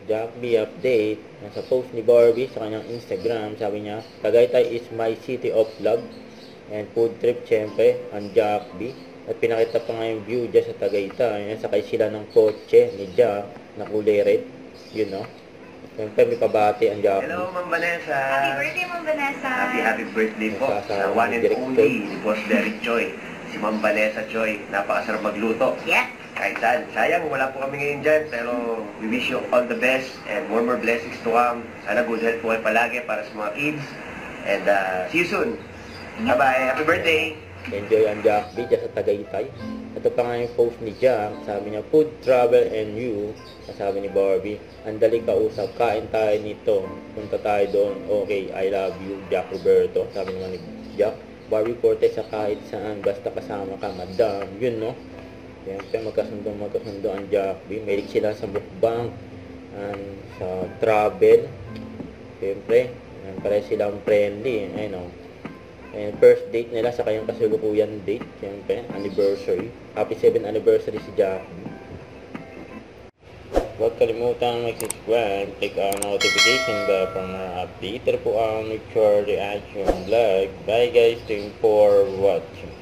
Jack B update. Nasa post ni Barbie sa kanyang Instagram, sabi niya, Tagaytay is my city of love. And food trip, syempre, ang Jack B. At pinakita pa nga yung view dyan sa Tagaytay. Ayan, sakay sila ng kotse ni Jack na kulay red. Yun, no? Siyempre, may pabati ang Jack B. Hello, Ma'am Vanessa. Happy birthday, Ma'am Vanessa. Happy birthday po sa one and only ni Boss Derek Choi. Si Ma'am Vanessa Choi. Napakasarap magluto. Yeah. Kahit saan. Sayang, wala po kami ngayon dyan. Pero we wish you all the best and more blessings to come. Sana good health po kayo palagi para sa mga kids. And see you soon. Bye-bye. Happy birthday. Enjoy ang Jack B dyan sa Tagaytay. Ito pa nga yung post ni Jack. Sabi niya, food, travel, and you. Sabi ni Barbie, ang dali kausap, kain tayo nito. Punta tayo doon. Okay, I love you, Jack Roberto. Sabi naman ni Jack, Barbie Forte sa kahit saan, basta kasama ka, madam. Yun, no? Siyempre, magkasundo ang Jack B. Mahilig sila sa mukbang, sa travel. Siyempre, pare silang friendly. Ayun, no? And first date nila sa kanyang kasulukuyan date. Siyempre, anniversary. Happy 7th anniversary si Jack B. Huwag kalimutang mag-subscribe, click ang notification bell for more update. Ito po ang Mature Reaction Vlog. Bye guys, thank you for watching.